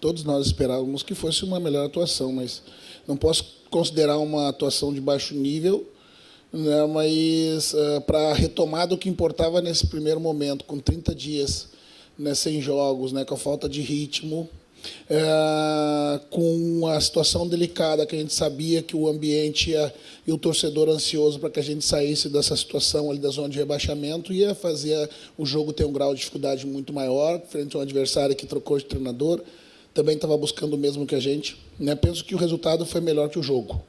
todos nós esperávamos que fosse uma melhor atuação, mas não posso considerar uma atuação de baixo nível, né, mas para a retomada o que importava nesse primeiro momento, com 30 dias, né, sem jogos, né, com a falta de ritmo, com a situação delicada que a gente sabia que o ambiente e o torcedor ansioso para que a gente saísse dessa situação ali da zona de rebaixamento, ia fazer o jogo ter um grau de dificuldade muito maior, frente a um adversário que trocou de treinador, também estava buscando o mesmo que a gente, né? Penso que o resultado foi melhor que o jogo,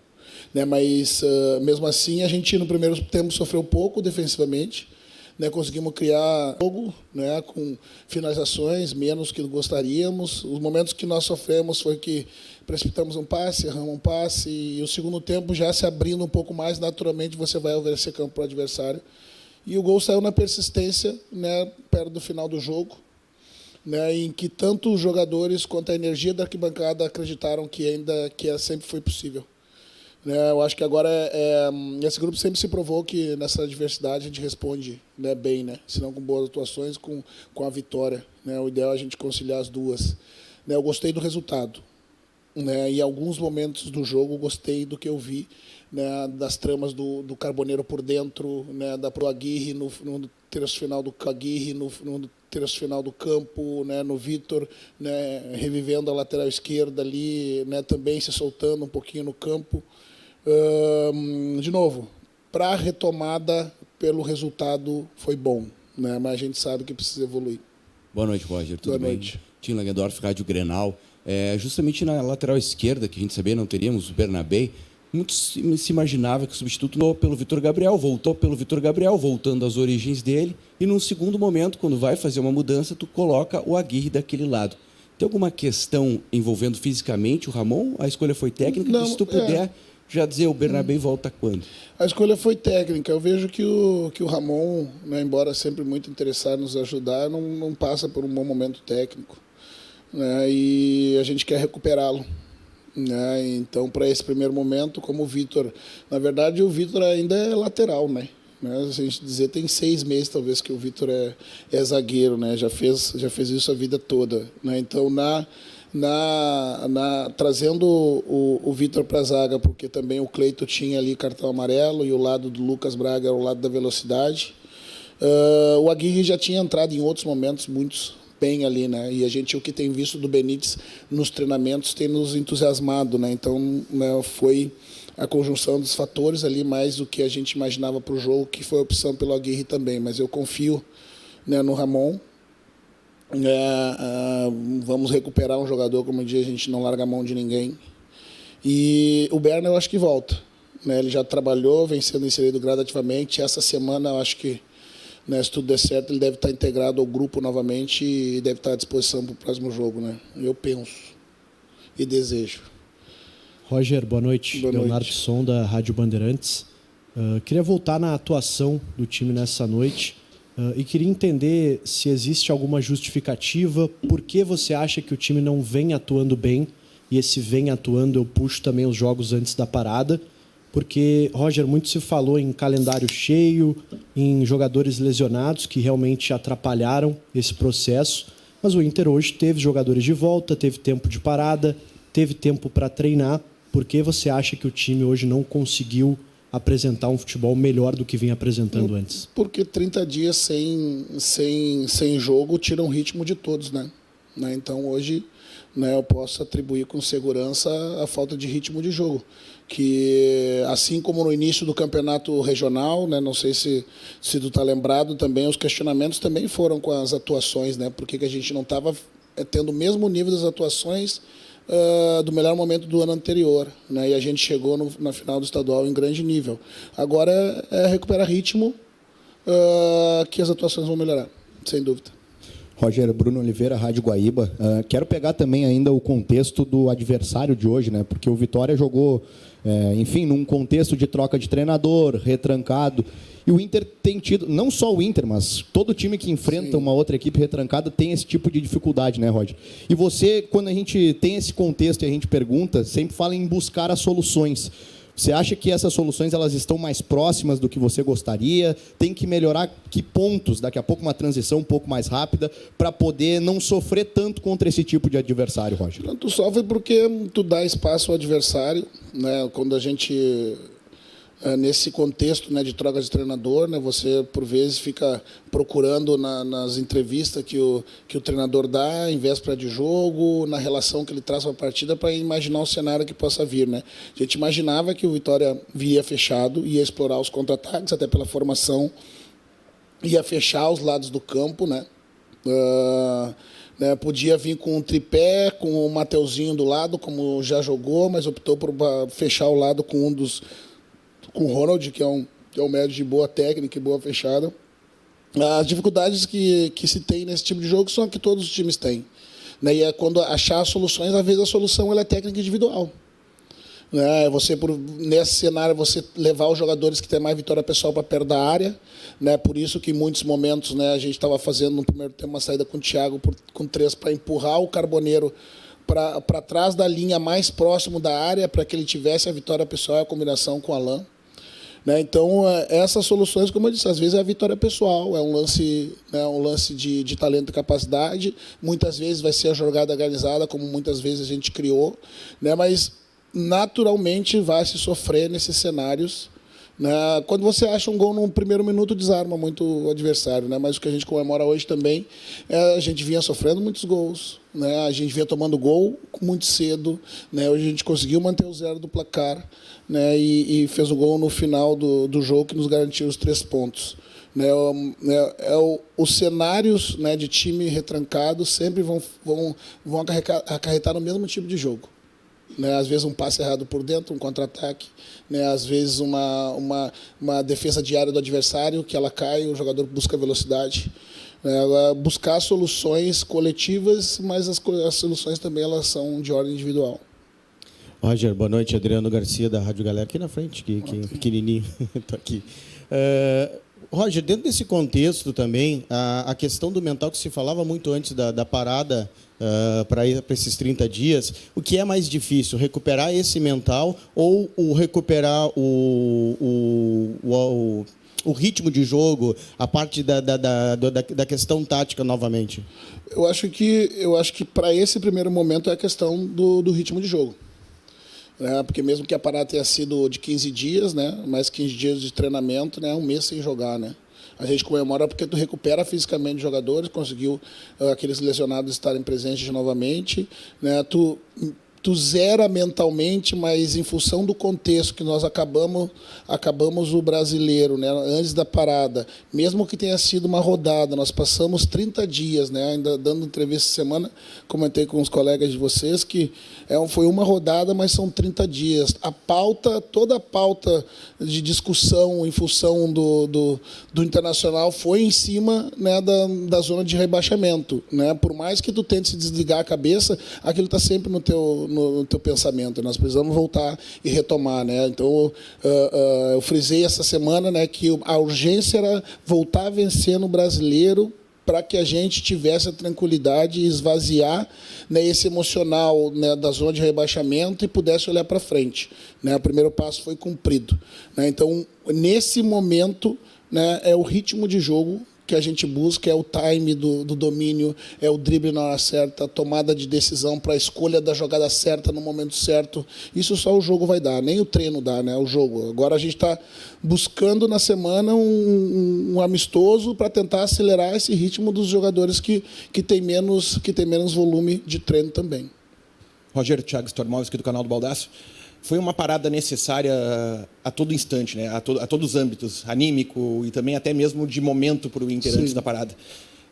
né? Mas, mesmo assim, a gente no primeiro tempo sofreu pouco defensivamente, né, conseguimos criar jogo, né, com finalizações menos que gostaríamos. Os momentos que nós sofremos foi que precipitamos um passe, erramos um passe, e o segundo tempo já se abrindo um pouco mais, naturalmente você vai oferecer campo para o adversário. E o gol saiu na persistência, né, perto do final do jogo, né, em que tanto os jogadores quanto a energia da arquibancada acreditaram que sempre foi possível. Eu acho que agora esse grupo sempre se provou que nessa adversidade a gente responde, né, bem, né, se não com boas atuações, com a vitória, né. O ideal é a gente conciliar as duas, né. Eu gostei do resultado, né, e em alguns momentos do jogo gostei do que eu vi, né, das tramas do Carboneiro por dentro, né, da Pro Aguirre no terço final do Aguirre, no terço final do campo, né, no Vitor, né, revivendo a lateral esquerda ali, né, também se soltando um pouquinho no campo. De novo, para a retomada, pelo resultado, foi bom, né? Mas a gente sabe que precisa evoluir. Boa noite, Roger. Tudo bem? Boa noite. Tim Langendorf, Rádio Grenal. Justamente na lateral esquerda, que a gente sabia não teríamos o Bernabé, muito se imaginava que o substituto voltou pelo Vitor Gabriel, voltando às origens dele, e num segundo momento, quando vai fazer uma mudança, tu coloca o Aguirre daquele lado. Tem alguma questão envolvendo fisicamente o Ramon? A escolha foi técnica? Não, se tu puder já dizer, o Bernabé volta quando? A escolha foi técnica. Eu vejo que o Ramon, né, embora sempre muito interessado em nos ajudar, não passa por um bom momento técnico, né, e a gente quer recuperá-lo, né. Então, para esse primeiro momento, como o Vitor... Na verdade, o Vitor ainda é lateral, né? Se a gente dizer, tem 6 meses, talvez, que o Vitor é zagueiro, né? Já fez isso a vida toda, né? Então, trazendo o Vitor para a zaga, porque também o Cleito tinha ali cartão amarelo e o lado do Lucas Braga era o lado da velocidade. O Aguirre já tinha entrado em outros momentos, muitos bem ali, né? E o que tem visto do Benítez nos treinamentos tem nos entusiasmado, né? Então, né, foi a conjunção dos fatores ali mais do que a gente imaginava para o jogo, que foi a opção pelo Aguirre também. Mas eu confio, né, no Ramon. Vamos recuperar um jogador, como eu disse, a gente não larga a mão de ninguém. E o Berna eu acho que volta, né? Ele já trabalhou, vem sendo inserido gradativamente. Essa semana eu acho que, né, se tudo der certo, ele deve estar integrado ao grupo novamente e deve estar à disposição para o próximo jogo, né? Eu penso e desejo. Roger, boa noite. Boa Leonardo noite. Son, da Rádio Bandeirantes. Queria voltar na atuação do time nessa noite e queria entender se existe alguma justificativa, por que você acha que o time não vem atuando bem, e esse vem atuando eu puxo também os jogos antes da parada, porque, Roger, muito se falou em calendário cheio, em jogadores lesionados que realmente atrapalharam esse processo, mas o Inter hoje teve jogadores de volta, teve tempo de parada, teve tempo para treinar. Por que você acha que o time hoje não conseguiu apresentar um futebol melhor do que vinha apresentando antes? Porque 30 dias sem jogo tiram o ritmo de todos, né? Então, hoje, né, eu posso atribuir com segurança a falta de ritmo de jogo, que assim como no início do campeonato regional, né, não sei se tu está lembrado também, os questionamentos também foram com as atuações, né? Por que a gente não estava tendo o mesmo nível das atuações do melhor momento do ano anterior, né? E a gente chegou na final do estadual em grande nível. Agora é recuperar ritmo, que as atuações vão melhorar, sem dúvida. Roger, Bruno Oliveira, Rádio Guaíba. Quero pegar também ainda o contexto do adversário de hoje, né? Porque o Vitória jogou, enfim, num contexto de troca de treinador, retrancado. E o Inter tem tido, não só o Inter, mas todo time que enfrenta uma outra equipe retrancada tem esse tipo de dificuldade, né, Roger? E você, quando a gente tem esse contexto e a gente pergunta, sempre fala em buscar as soluções. Você acha que essas soluções elas estão mais próximas do que você gostaria? Tem que melhorar que pontos? Daqui a pouco uma transição um pouco mais rápida para poder não sofrer tanto contra esse tipo de adversário, Roger? Tu sofre porque tu dá espaço ao adversário, né? Quando a gente nesse contexto, né, de troca de treinador, né, você por vezes fica procurando nas entrevistas que o treinador dá em véspera de jogo, na relação que ele traz para a partida, para imaginar o cenário que possa vir, né? A gente imaginava que o Vitória viria fechado, ia explorar os contra-ataques, até pela formação, ia fechar os lados do campo, né? Podia vir com um tripé, com o Mateuzinho do lado, como já jogou, mas optou por fechar o lado com com o Ronald, que é um médio de boa técnica e boa fechada. As dificuldades que se tem nesse tipo de jogo são as que todos os times têm, né? E é quando achar soluções, às vezes a solução ela é técnica individual. Né? Nesse cenário, você levar os jogadores que têm mais vitória pessoal para perto da área, né? Por isso que em muitos momentos, né, a gente estava fazendo no primeiro tempo uma saída com o Thiago com 3 para empurrar o Carboneiro para trás da linha mais próximo da área, para que ele tivesse a vitória pessoal e a combinação com o Alain. Né? Então, essas soluções, como eu disse, às vezes é a vitória pessoal, é um lance de talento e capacidade, muitas vezes vai ser a jogada organizada, como muitas vezes a gente criou, né? Mas naturalmente vai se sofrer nesses cenários. Né? Quando você acha um gol no primeiro minuto, desarma muito o adversário, né? Mas o que a gente comemora hoje também a gente vinha sofrendo muitos gols, né? A gente vinha tomando gol muito cedo, né? Hoje a gente conseguiu manter o 0 do placar, né? E fez o gol no final do jogo que nos garantiu os 3 pontos. Né? Os cenários, né, de time retrancado sempre vão acarretar no mesmo tipo de jogo. Né, às vezes um passe errado por dentro, um contra-ataque, né, às vezes uma defesa diária do adversário, que ela cai, o jogador busca velocidade. Né, buscar soluções coletivas, mas as soluções também elas são de ordem individual. Roger, boa noite. Adriano Garcia, da Rádio Galera, aqui na frente, que pequenininho, estou aqui. Roger, dentro desse contexto também, a questão do mental que se falava muito antes da parada para esses 30 dias, o que é mais difícil, recuperar esse mental ou recuperar o ritmo de jogo, a parte da questão tática novamente? Eu acho que para esse primeiro momento é a questão do ritmo de jogo. Né? Porque mesmo que a parada tenha sido de 15 dias, né? Mais 15 dias de treinamento, né? Um mês sem jogar, né? A gente comemora porque tu recupera fisicamente os jogadores, conseguiu aqueles lesionados estarem presentes novamente, né? Tu zera mentalmente, mas em função do contexto que nós acabamos o brasileiro, né, antes da parada, mesmo que tenha sido uma rodada, nós passamos 30 dias, né, ainda dando entrevista essa semana, comentei com os colegas de vocês que foi uma rodada, mas são 30 dias. Toda a pauta de discussão em função do internacional foi em cima, né, da zona de rebaixamento. Né? Por mais que tu tente se desligar a cabeça, aquilo está sempre no teu pensamento. Nós precisamos voltar e retomar. Né? Então, eu frisei essa semana, né, que a urgência era voltar a vencer no brasileiro para que a gente tivesse a tranquilidade e esvaziar, né, esse emocional, né, da zona de rebaixamento e pudesse olhar para frente. Né? O primeiro passo foi cumprido. Né? Então, nesse momento, né, é o ritmo de jogo que a gente busca, é o time do domínio, é o drible na hora certa, a tomada de decisão para a escolha da jogada certa no momento certo. Isso só o jogo vai dar, nem o treino dá, né? O jogo. Agora a gente está buscando na semana um amistoso para tentar acelerar esse ritmo dos jogadores que tem menos volume de treino também. Roger, Thiago Stormovski, do canal do Baldaço. Foi uma parada necessária a todo instante, né? A todos os âmbitos, anímico e também até mesmo de momento para o Inter antes da parada.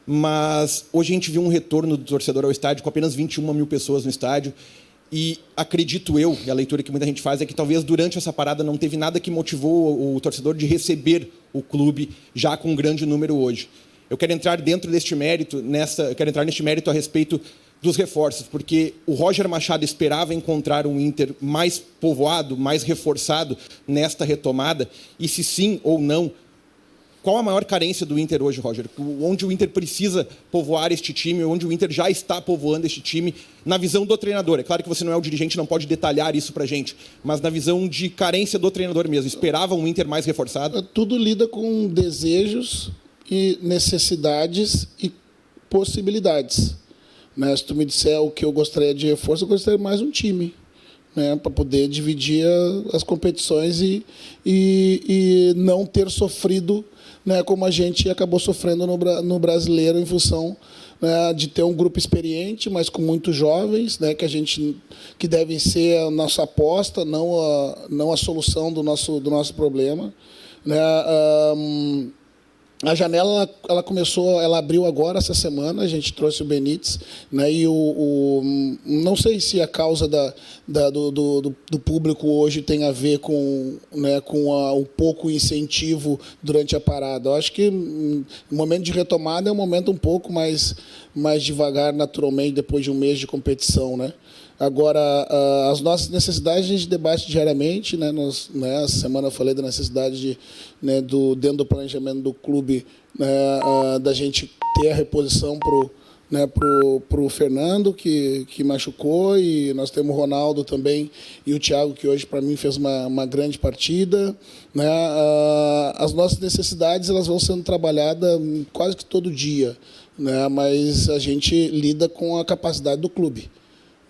Mas hoje a gente viu um retorno do torcedor ao estádio com apenas 21 mil pessoas no estádio. E acredito eu, e a leitura que muita gente faz, é que talvez durante essa parada não teve nada que motivou o torcedor de receber o clube já com um grande número hoje. Eu quero entrar dentro deste mérito, neste mérito a respeito dos reforços, porque o Roger Machado esperava encontrar um Inter mais povoado, mais reforçado nesta retomada, e se sim ou não, Qual a maior carência do Inter hoje, Roger? Onde o Inter precisa povoar este time, onde o Inter já está povoando este time, na visão do treinador? É claro que você não é o dirigente, não pode detalhar isso pra gente, mas na visão de carência do treinador mesmo. Esperava um Inter mais reforçado? Tudo lida com desejos e necessidades e possibilidades. Né? Se tu me disser o que eu gostaria de reforço, eu gostaria mais um time. Né, para poder dividir as competições e não ter sofrido, né, como a gente acabou sofrendo no brasileiro em função, né, de ter um grupo experiente, mas com muitos jovens, né, que devem ser a nossa aposta, não a solução do nosso problema. Né. A janela ela começou, ela abriu agora essa semana, a gente trouxe o Benítez, né, e não sei se a causa do público hoje tem a ver com, né, com o pouco incentivo durante a parada. Eu acho que o momento de retomada é um momento um pouco mais devagar, naturalmente, depois de um mês de competição, né? Agora, as nossas necessidades a gente debate diariamente, né? Essa semana eu falei da necessidade dentro do planejamento do clube, né, da gente ter a reposição pro Fernando, que machucou, e nós temos o Ronaldo também e o Thiago, que hoje para mim fez uma grande partida. Né? As nossas necessidades elas vão sendo trabalhadas quase que todo dia, né? Mas a gente lida com a capacidade do clube.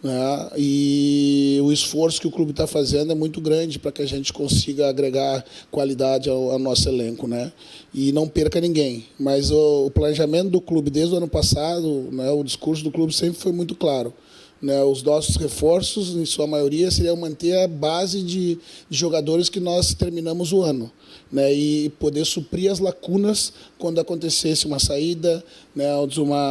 Né? E o esforço que o clube está fazendo é muito grande para que a gente consiga agregar qualidade ao nosso elenco, né? E não perca ninguém. Mas o planejamento do clube desde o ano passado, né, o discurso do clube sempre foi muito claro. Né? Os nossos reforços, em sua maioria, seriam manter a base de jogadores que nós terminamos o ano. Né, e poder suprir as lacunas quando acontecesse uma saída, né,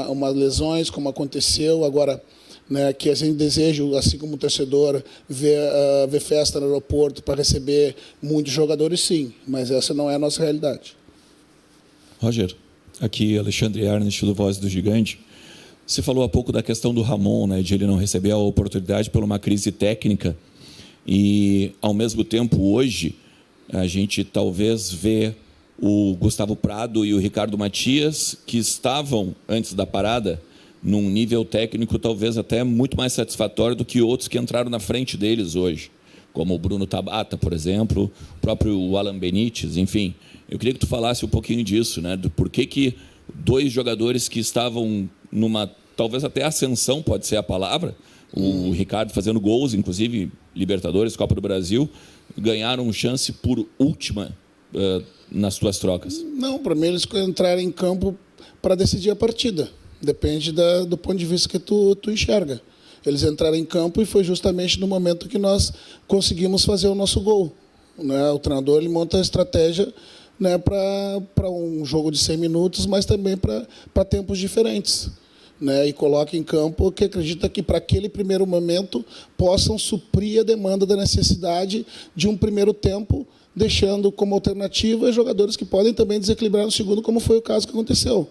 umas lesões, como aconteceu agora. Né, que a gente deseja, assim como o torcedor, ver festa no aeroporto para receber muitos jogadores, sim, mas essa não é a nossa realidade. Roger, aqui Alexandre Ernest, do Voz do Gigante. Você falou há pouco da questão do Ramon, né, de ele não receber a oportunidade por uma crise técnica, e, ao mesmo tempo, hoje, a gente talvez vê o Gustavo Prado e o Ricardo Matias, que estavam, antes da parada, num nível técnico talvez até muito mais satisfatório do que outros que entraram na frente deles hoje, como o Bruno Tabata, por exemplo, o próprio Alan Benítez, enfim. Eu queria que tu falasse um pouquinho disso, né, do porquê que dois jogadores que estavam numa, talvez até ascensão, pode ser a palavra, o Ricardo fazendo gols, inclusive Libertadores, Copa do Brasil, ganharam chance por última nas tuas trocas. Não, para mim eles entraram em campo para decidir a partida. Depende do ponto de vista que tu enxerga. Eles entraram em campo e foi justamente no momento que nós conseguimos fazer o nosso gol. Né? O treinador ele monta a estratégia, né, para um jogo de 100 minutos, mas também para tempos diferentes. Né? E coloca em campo que acredita que para aquele primeiro momento possam suprir a demanda da necessidade de um primeiro tempo, deixando como alternativa jogadores que podem também desequilibrar no segundo, como foi o caso que aconteceu.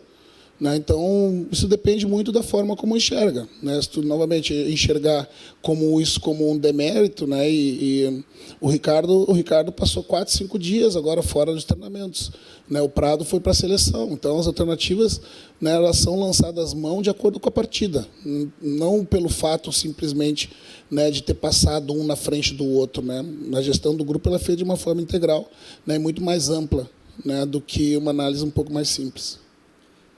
Né? Então, isso depende muito da forma como enxerga. Né? Se tu, novamente, enxergar isso como um demérito, né? E o Ricardo passou 4, 5 dias agora fora dos treinamentos. Né? O Prado foi para a seleção. Então, as alternativas, né, elas são lançadas mão de acordo com a partida. Não pelo fato, simplesmente, né, de ter passado um na frente do outro. Né? A gestão do grupo ela é feita de uma forma integral, né, muito mais ampla, né, do que uma análise um pouco mais simples.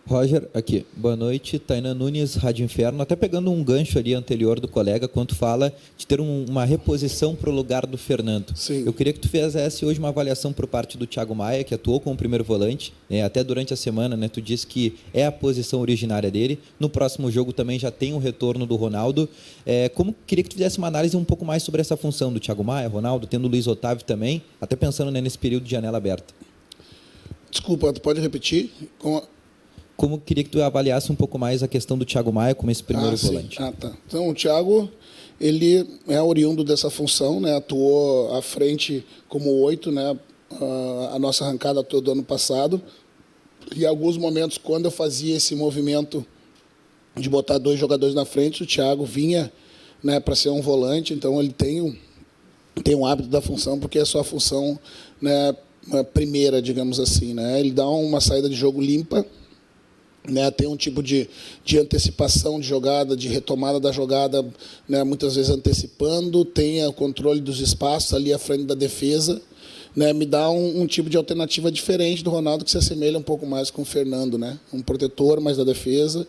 Roger, aqui. Boa noite. Tainan Nunes, Rádio Inferno. Até pegando um gancho ali anterior do colega, quando fala de ter uma reposição para o lugar do Fernando. Sim. Eu queria que tu fizesse hoje uma avaliação por parte do Thiago Maia, que atuou como primeiro volante. Até durante a semana, né, tu disse que é a posição originária dele. No próximo jogo também já tem o retorno do Ronaldo. Queria que tu fizesse uma análise um pouco mais sobre essa função do Thiago Maia, Ronaldo, tendo o Luiz Otávio também, até pensando, né, nesse período de janela aberta. Desculpa, tu pode repetir? Como queria que tu avaliasse um pouco mais a questão do Thiago Maia como esse primeiro volante. Tá. Então, o Thiago, ele é oriundo dessa função, né? Atuou à frente como 8, né? A nossa arrancada todo ano passado. E em alguns momentos, quando eu fazia esse movimento de botar 2 jogadores na frente, o Thiago vinha, né, para ser um volante. Então, ele tem um hábito da função, porque a sua função, né, primeira, digamos assim, né? Ele dá uma saída de jogo limpa, né? Tem um tipo de antecipação de jogada, de retomada da jogada, né? Muitas vezes antecipando, tem o controle dos espaços ali à frente da defesa, né? Me dá um tipo de alternativa diferente do Ronaldo, que se assemelha um pouco mais com o Fernando, né? Um protetor mais da defesa,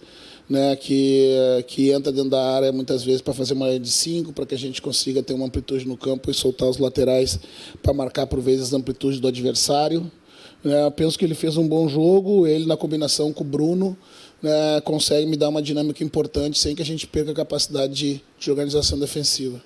né? Que entra dentro da área muitas vezes para fazer uma linha de 5, para que a gente consiga ter uma amplitude no campo e soltar os laterais para marcar por vezes a amplitude do adversário. Eu penso que ele fez um bom jogo, ele na combinação com o Bruno, né, consegue me dar uma dinâmica importante sem que a gente perca a capacidade de organização defensiva.